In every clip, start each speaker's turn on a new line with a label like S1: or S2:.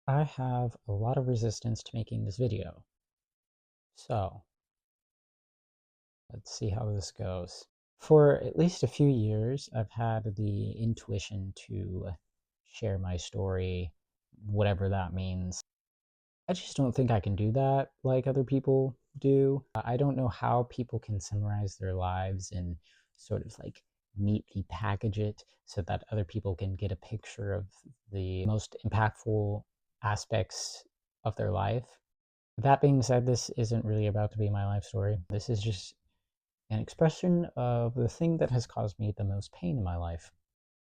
S1: I have a lot of resistance to making this video. So let's see how this goes. For at least a few years, I've had the intuition to share my story, whatever that means. I just don't think I can do that like other people do. I don't know how people can summarize their lives and sort of like neatly package it so that other people can get a picture of the most impactful aspects of their life. That being said, this isn't really about to be my life story. This is just an expression of the thing that has caused me the most pain in my life.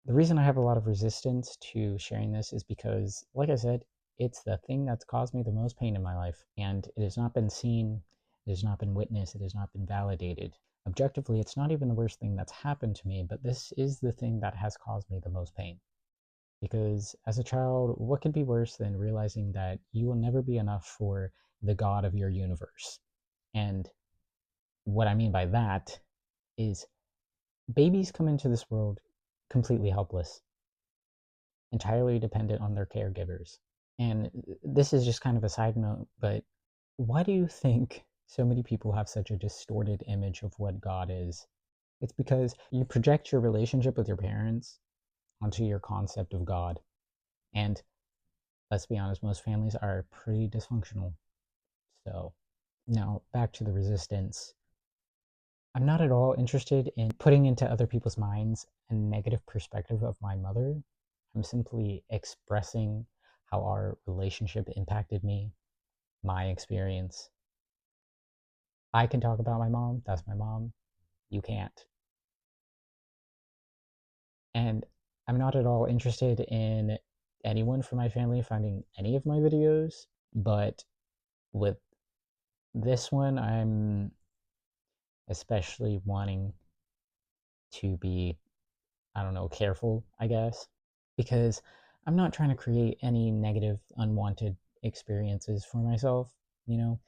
S1: The reason I have a lot of resistance to sharing this is because, like I said, it's the thing that's caused me the most pain in my life. And it has not been seen, it has not been witnessed, it has not been validated. Objectively, it's not even the worst thing that's happened to me, but this is the thing that has caused me the most pain. Because as a child, what could be worse than realizing that you will never be enough for the God of your universe? And what I mean by that is babies come into this world completely helpless, entirely dependent on their caregivers. And this is just kind of a side note, but why do you think so many people have such a distorted image of what God is? It's because you project your relationship with your parents onto your concept of God. And let's be honest, most families are pretty dysfunctional. So, now back to the resistance. I'm not at all interested in putting into other people's minds a negative perspective of my mother. I'm simply expressing how our relationship impacted me, my experience. I can talk about my mom, that's my mom. You can't. And I'm not at all interested in anyone from my family finding any of my videos, but with this one, I'm especially wanting to be, I don't know, careful, I guess, because I'm not trying to create any negative, unwanted experiences for myself, you know?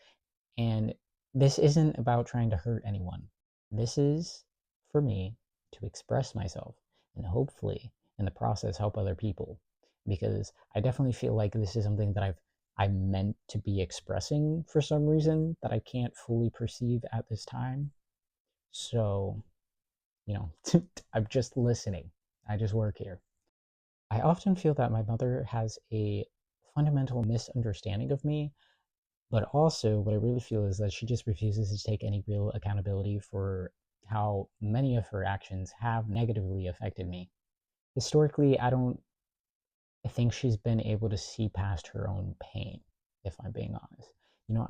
S1: And this isn't about trying to hurt anyone. This is for me to express myself and hopefully in the process help other people, because I definitely feel like this is something that I meant to be expressing for some reason that I can't fully perceive at this time. So, you know, I'm just listening. I just work here. I often feel that my mother has a fundamental misunderstanding of me, but also what I really feel is that she just refuses to take any real accountability for how many of her actions have negatively affected me. Historically, I think she's been able to see past her own pain, if I'm being honest. You know,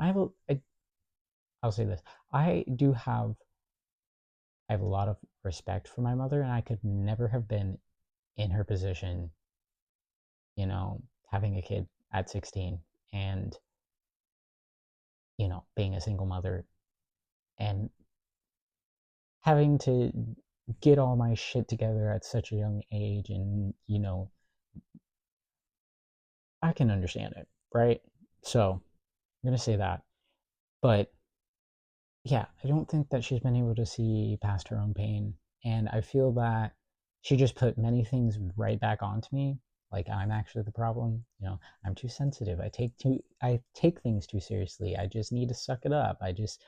S1: I'll say this. I do have I have a lot of respect for my mother, and I could never have been in her position, you know, having a kid at 16 and, being a single mother and having to get all my shit together at such a young age. And, I can understand it, right? So I'm going to say that. But yeah, I don't think that she's been able to see past her own pain. And I feel that she just put many things right back onto me. Like I'm actually the problem. I'm too sensitive. I take things too seriously. I just need to suck it up. I just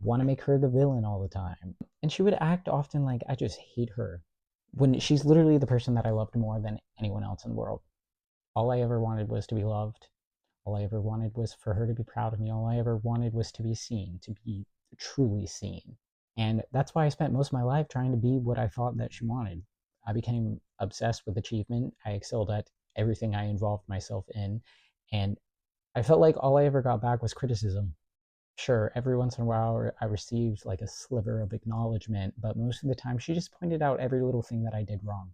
S1: want to make her the villain all the time. And she would act often like I just hate her when she's literally the person that I loved more than anyone else in the world. All I ever wanted was to be loved. All I ever wanted was for her to be proud of me. All I ever wanted was to be seen, to be truly seen. And that's why I spent most of my life trying to be what I thought that she wanted. I became obsessed with achievement. I excelled at everything I involved myself in. And I felt like all I ever got back was criticism. Sure, every once in a while I received like a sliver of acknowledgement, but most of the time she just pointed out every little thing that I did wrong.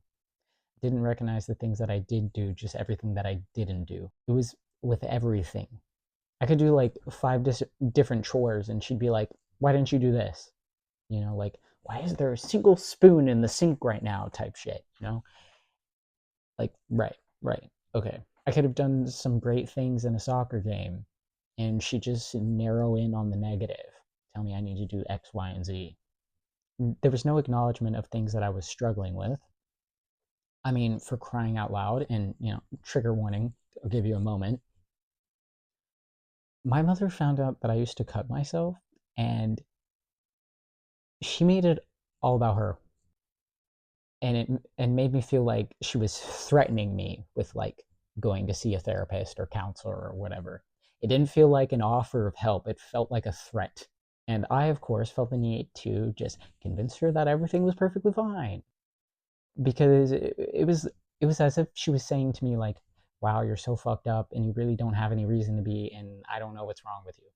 S1: Didn't recognize the things that I did do, just everything that I didn't do. It was with everything. I could do like five different chores and she'd be like, why didn't you do this? Like, why is there a single spoon in the sink right now type shit. Like, right, okay. I could have done some great things in a soccer game and she just narrow in on the negative, tell me I need to do X, Y, and Z. There was no acknowledgement of things that I was struggling with. I mean, for crying out loud, and trigger warning, I'll give you a moment. My mother found out that I used to cut myself, and she made it all about her, and it made me feel like she was threatening me with like going to see a therapist or counselor or whatever. It didn't feel like an offer of help. It felt like a threat. And I, of course, felt the need to just convince her that everything was perfectly fine, because it was as if she was saying to me like, "Wow, you're so fucked up, and you really don't have any reason to be, and I don't know what's wrong with you."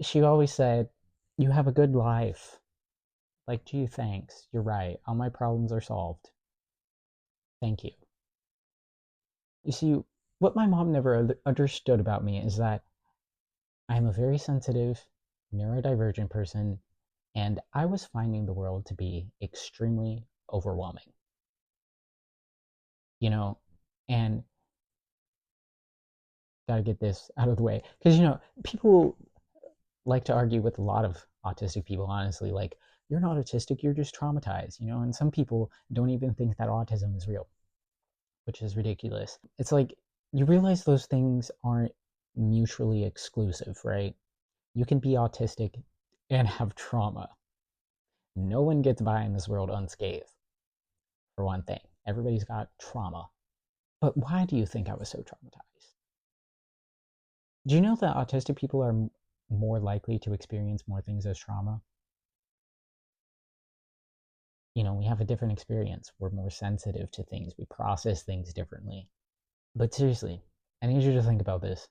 S1: She always said, "You have a good life." Like, gee, thanks. You're right. All my problems are solved. Thank you. You see, what my mom never understood about me is that I'm a very sensitive, neurodivergent person, and I was finding the world to be extremely overwhelming. You know, and gotta get this out of the way. Because, people like to argue with a lot of autistic people, honestly, like, you're not autistic, you're just traumatized, and some people don't even think that autism is real, which is ridiculous. It's like, you realize those things aren't mutually exclusive, right? You can be autistic and have trauma. No one gets by in this world unscathed, for one thing. Everybody's got trauma. But why do you think I was so traumatized? Do you know that autistic people are more likely to experience more things as trauma? We have a different experience. We're more sensitive to things. We process things differently. But seriously, I need you to think about this.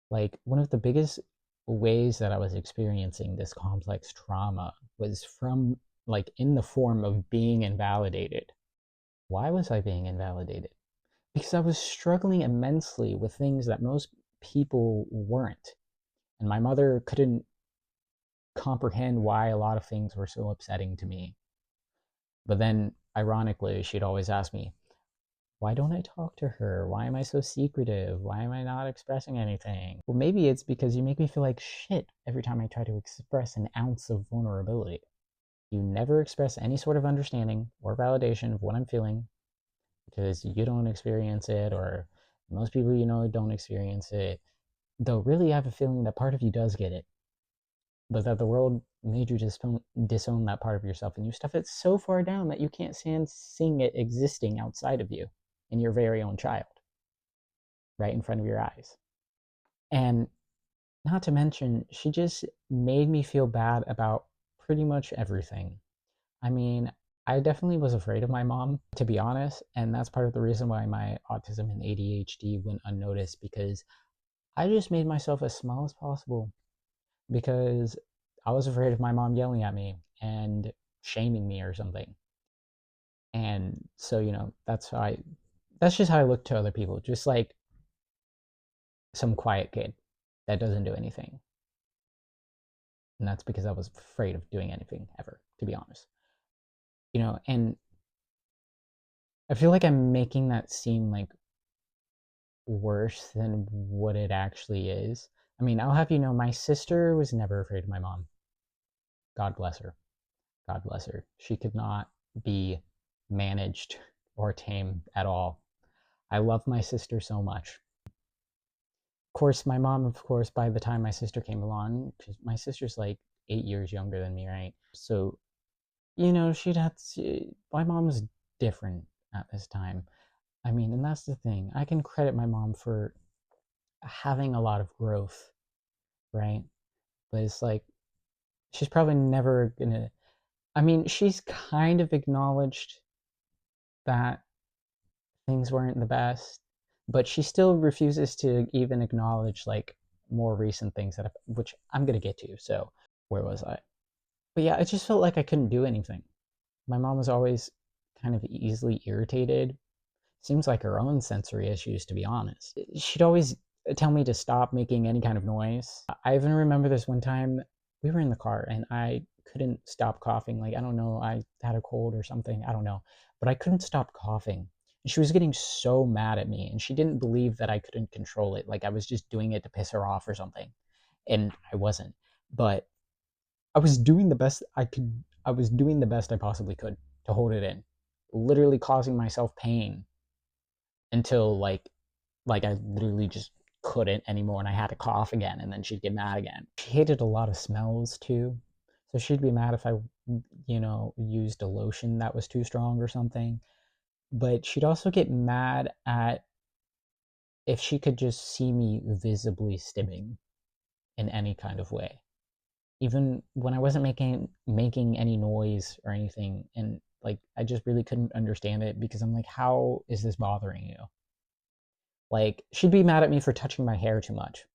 S1: Like, one of the biggest ways that I was experiencing this complex trauma was from, like, in the form of being invalidated. Why was I being invalidated? Because I was struggling immensely with things that most people weren't. And my mother couldn't comprehend why a lot of things were so upsetting to me. But then, ironically, she'd always ask me, why don't I talk to her? Why am I so secretive? Why am I not expressing anything? Well, maybe it's because you make me feel like shit every time I try to express an ounce of vulnerability. You never express any sort of understanding or validation of what I'm feeling because you don't experience it, or most people don't experience it. Though, really, I have a feeling that part of you does get it, but that the world made you disown that part of yourself, and you stuff it so far down that you can't stand seeing it existing outside of you in your very own child, right in front of your eyes. And not to mention, she just made me feel bad about pretty much everything. I mean, I definitely was afraid of my mom, to be honest, and that's part of the reason why my autism and ADHD went unnoticed, because I just made myself as small as possible, because I was afraid of my mom yelling at me and shaming me or something. And so, that's just how I look to other people, just like some quiet kid that doesn't do anything. And that's because I was afraid of doing anything ever, to be honest. And I feel like I'm making that seem like worse than what it actually is. I mean, I'll have you know, my sister was never afraid of my mom. God bless her. God bless her. She could not be managed or tamed at all. I love my sister so much. Of course, my mom, of course, by the time my sister came along, because my sister's like 8 years younger than me, right? So, my mom was different at this time. I mean, and that's the thing. I can credit my mom for having a lot of growth, right? But it's like, she's probably never gonna. I mean, she's kind of acknowledged that things weren't the best, but she still refuses to even acknowledge like more recent things which I'm gonna get to. So, where was I? But yeah, it just felt like I couldn't do anything. My mom was always kind of easily irritated. Seems like her own sensory issues, to be honest. She'd always tell me to stop making any kind of noise. I even remember this one time we were in the car and I couldn't stop coughing. Like, I don't know, I had a cold or something. I don't know. But I couldn't stop coughing. And she was getting so mad at me, and she didn't believe that I couldn't control it. Like, I was just doing it to piss her off or something. And I wasn't. But I was doing the best I could. I was doing the best I possibly could to hold it in, literally causing myself pain until like I literally just couldn't anymore and I had to cough again, and then she'd get mad again. She hated a lot of smells too. So she'd be mad if I, used a lotion that was too strong or something. But she'd also get mad at if she could just see me visibly stimming in any kind of way. Even when I wasn't making any noise or anything, and like I just really couldn't understand it because I'm like, how is this bothering you? Like she'd be mad at me for touching my hair too much.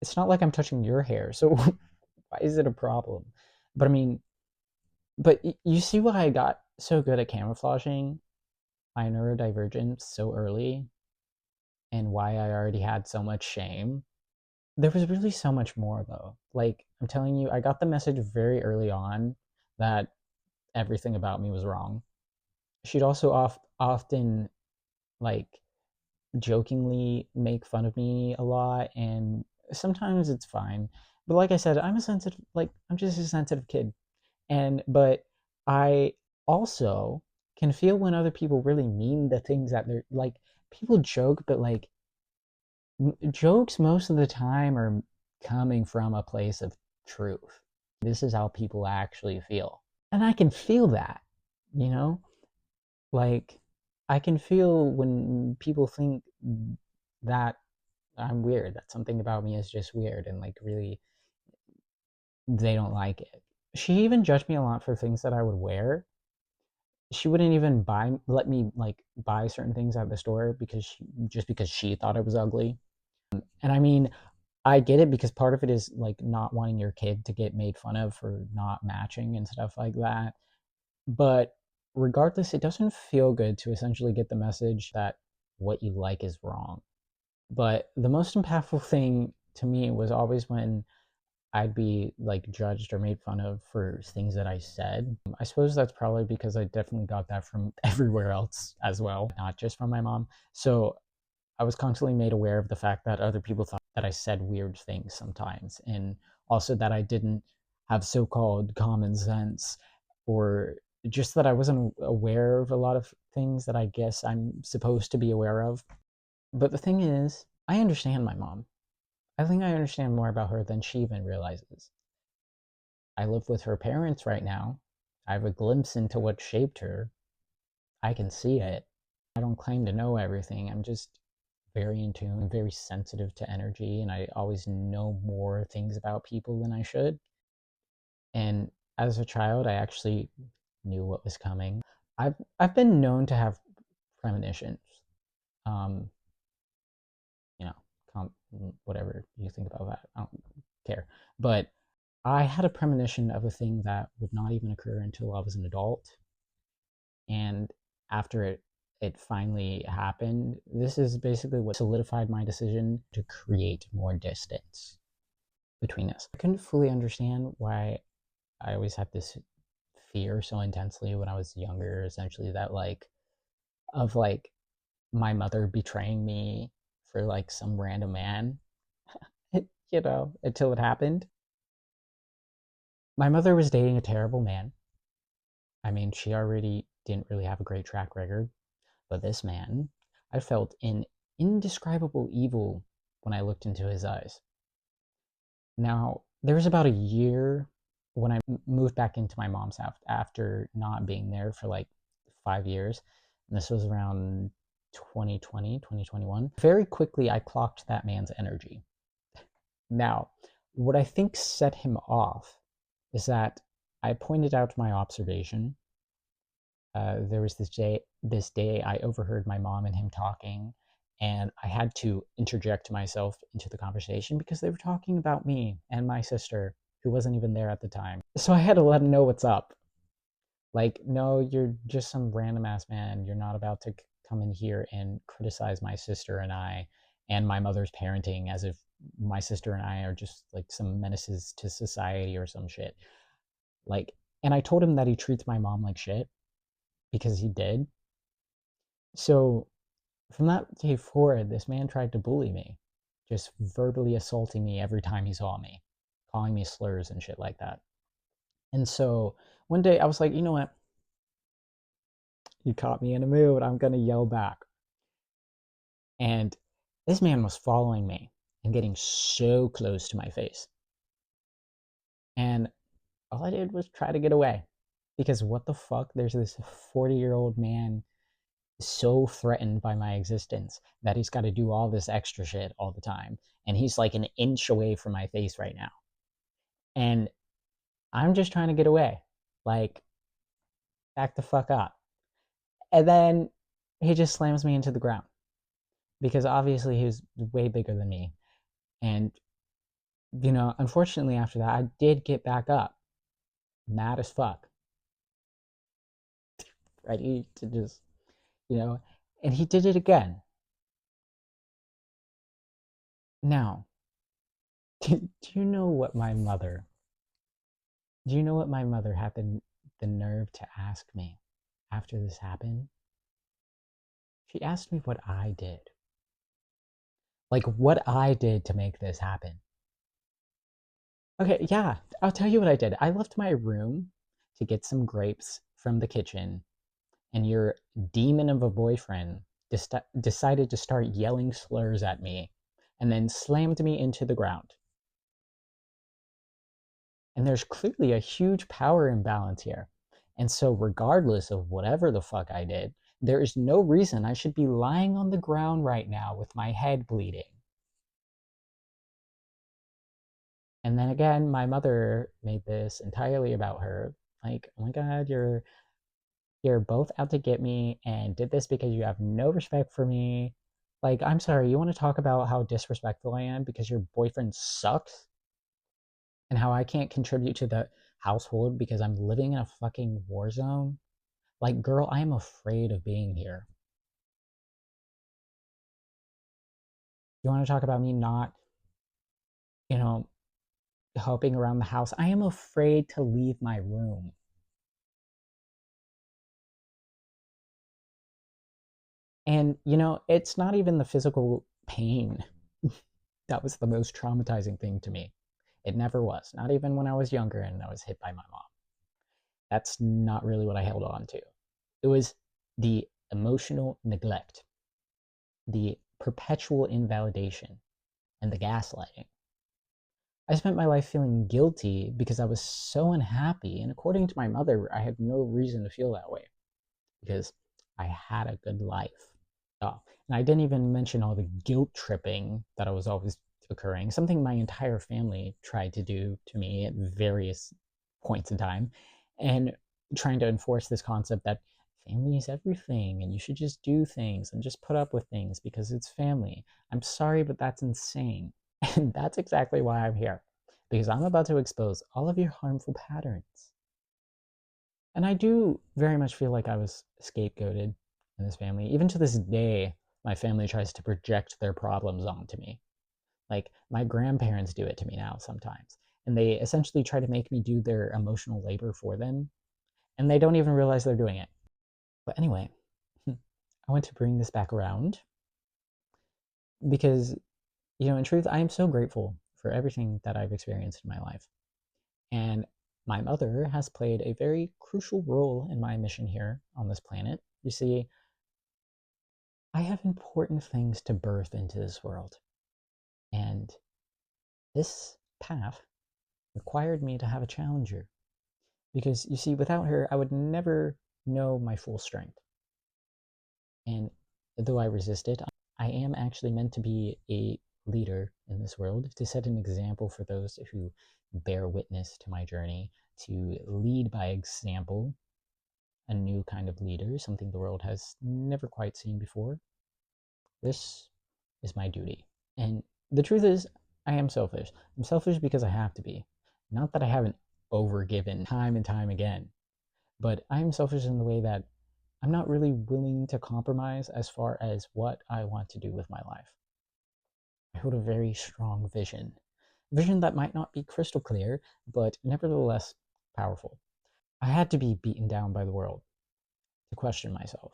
S1: It's not like I'm touching your hair, so why is it a problem? But I mean, but you see why I got so good at camouflaging my neurodivergence so early and why I already had so much shame. There was really so much more though. Like I'm telling you, I got the message very early on that everything about me was wrong. She'd also often like jokingly make fun of me a lot, and sometimes it's fine. But like I said, I'm just a sensitive kid. But I also can feel when other people really mean the things that they're like. People joke, but like jokes most of the time are coming from a place of truth. This is how people actually feel. And I can feel that, you know? Like, I can feel when people think that I'm weird, that something about me is just weird and like really they don't like it. She even judged me a lot for things that I would wear. She wouldn't even let me like buy certain things at the store because she thought it was ugly. And I mean, I get it because part of it is like not wanting your kid to get made fun of for not matching and stuff like that. But regardless, it doesn't feel good to essentially get the message that what you like is wrong. But the most impactful thing to me was always when I'd be like judged or made fun of for things that I said. I suppose that's probably because I definitely got that from everywhere else as well, not just from my mom. So I was constantly made aware of the fact that other people thought that I said weird things sometimes, and also that I didn't have so called common sense, or just that I wasn't aware of a lot of things that I guess I'm supposed to be aware of. But the thing is, I understand my mom. I think I understand more about her than she even realizes. I live with her parents right now. I have a glimpse into what shaped her. I can see it. I don't claim to know everything. I'm just very in tune, very sensitive to energy, and I always know more things about people than I should. And as a child, I actually knew what was coming. I've been known to have premonitions. Um, you know, whatever you think about that, I don't care. But I had a premonition of a thing that would not even occur until I was an adult, and after it finally happened, this is basically what solidified my decision to create more distance between us. I couldn't fully understand why I always had this fear so intensely when I was younger, essentially that of like my mother betraying me for like some random man, until it happened. My mother was dating a terrible man. I mean, she already didn't really have a great track record, but this man, I felt an indescribable evil when I looked into his eyes. Now, there was about a year when I moved back into my mom's house after not being there for like 5 years. And this was around 2020, 2021. Very quickly, I clocked that man's energy. Now, what I think set him off is that I pointed out my observation. There was this day I overheard my mom and him talking, and I had to interject myself into the conversation because they were talking about me and my sister, who wasn't even there at the time. So I had to let him know what's up. Like, no, you're just some random ass man. You're not about to come in here and criticize my sister and I and my mother's parenting as if my sister and I are just like some menaces to society or some shit. Like, and I told him that he treats my mom like shit because he did. So from that day forward, this man tried to bully me, just verbally assaulting me every time he saw me, calling me slurs and shit like that. And so one day I was like, you know what? You caught me in a mood. I'm going to yell back. And this man was following me. and getting so close to my face. And all I did was try to get away. Because what the fuck? There's this 40-year-old man so threatened by my existence that he's got to do all this extra shit all the time. And he's like an inch away from my face right now. And I'm just trying to get away. Like, back the fuck up. And then he just slams me into the ground. Because obviously he was way bigger than me. And, unfortunately after that, I did get back up. Mad as fuck. Ready to just, and he did it again. Now, do you know what my mother had the nerve to ask me after this happened? She asked me what I did. Like, what I did to make this happen. Okay, yeah, I'll tell you what I did. I left my room to get some grapes from the kitchen, and your demon of a boyfriend decided to start yelling slurs at me and then slammed me into the ground. And there's clearly a huge power imbalance here. And so, regardless of whatever the fuck I did, there is no reason I should be lying on the ground right now with my head bleeding. And then again, my mother made this entirely about her. Like, oh my god, you're both out to get me and did this because you have no respect for me. Like, I'm sorry, you want to talk about how disrespectful I am because your boyfriend sucks? And how I can't contribute to the household because I'm living in a fucking war zone? Like, girl, I am afraid of being here. You want to talk about me not, you know, helping around the house? I am afraid to leave my room. And, it's not even the physical pain that was the most traumatizing thing to me. It never was. Not even when I was younger and I was hit by my mom. That's not really what I held on to. It was the emotional neglect, the perpetual invalidation, and the gaslighting. I spent my life feeling guilty because I was so unhappy, and according to my mother, I had no reason to feel that way because I had a good life. Oh, and I didn't even mention all the guilt tripping that was always occurring, something my entire family tried to do to me at various points in time, and trying to enforce this concept that family is everything and you should just do things and just put up with things because it's family. I'm sorry, but that's insane. And that's exactly why I'm here, because I'm about to expose all of your harmful patterns. And I do very much feel like I was scapegoated in this family. Even to this day, my family tries to project their problems onto me. Like, my grandparents do it to me now sometimes. And they essentially try to make me do their emotional labor for them. And they don't even realize they're doing it. But anyway, I want to bring this back around because, in truth, I am so grateful for everything that I've experienced in my life. And my mother has played a very crucial role in my mission here on this planet. You see, I have important things to birth into this world. And this path required me to have a challenger. Because, you see, without her, I would never know my full strength. And though I resist it, I am actually meant to be a leader in this world, to set an example for those who bear witness to my journey, to lead by example, a new kind of leader, something the world has never quite seen before. This is my duty. And the truth is, I am selfish. I'm selfish because I have to be. Not that I haven't overgiven time and time again, but I'm selfish in the way that I'm not really willing to compromise as far as what I want to do with my life. I hold a very strong vision. A vision that might not be crystal clear, but nevertheless powerful. I had to be beaten down by the world to question myself.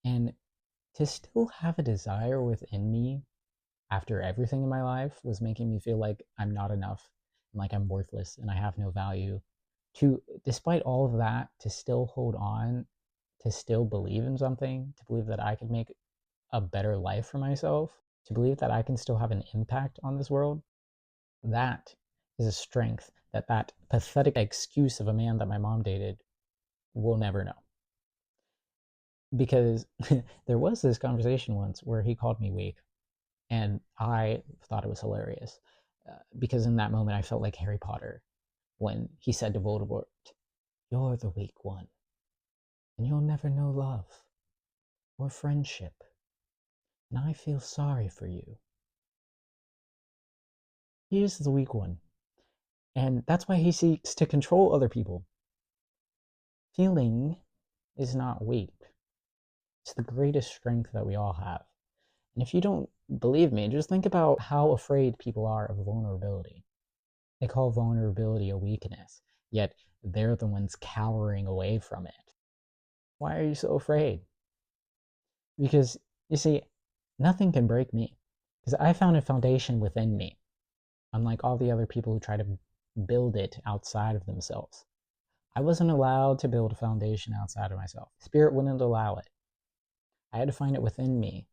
S1: And to still have a desire within me after everything in my life was making me feel like I'm not enough and like I'm worthless and I have no value. To, despite all of that, to still hold on, to still believe in something, to believe that I could make a better life for myself, To believe that I can still have an impact on this world, that is a strength that that pathetic excuse of a man that my mom dated will never know. Because there was this conversation once where he called me weak, and I thought it was hilarious. Because in that moment, I felt like Harry Potter when he said to Voldemort, "You're the weak one, and you'll never know love or friendship, and I feel sorry for you." He is the weak one, and that's why he seeks to control other people. Feeling is not weak. It's the greatest strength that we all have. And if you don't believe me, just think about how afraid people are of vulnerability. They call vulnerability a weakness, yet they're the ones cowering away from it. Why are you so afraid? Because, you see, nothing can break me. Because I found a foundation within me, unlike all the other people who try to build it outside of themselves. I wasn't allowed to build a foundation outside of myself. Spirit wouldn't allow it. I had to find it within me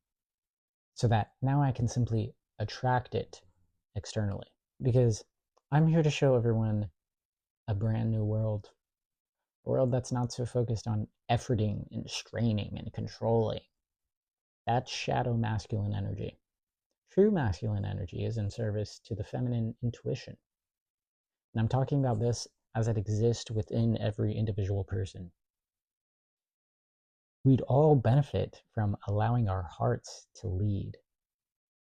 S1: so that now I can simply attract it externally. Because I'm here to show everyone a brand new world. A world that's not so focused on efforting and straining and controlling. That's shadow masculine energy. True masculine energy is in service to the feminine intuition. And I'm talking about this as it exists within every individual person. We'd all benefit from allowing our hearts to lead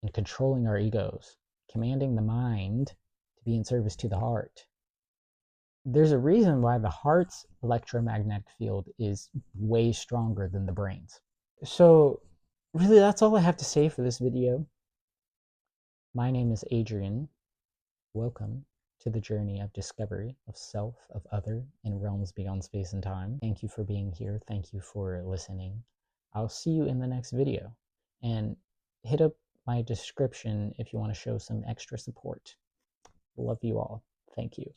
S1: and controlling our egos, commanding the mind to be in service to the heart. There's a reason why the heart's electromagnetic field is way stronger than the brain's. So, really, that's all I have to say for this video. My name is Adrian. Welcome to the journey of discovery of self, of other, in realms beyond space and time. Thank you for being here. Thank you for listening. I'll see you in the next video. And hit up my description if you want to show some extra support. Love you all. Thank you.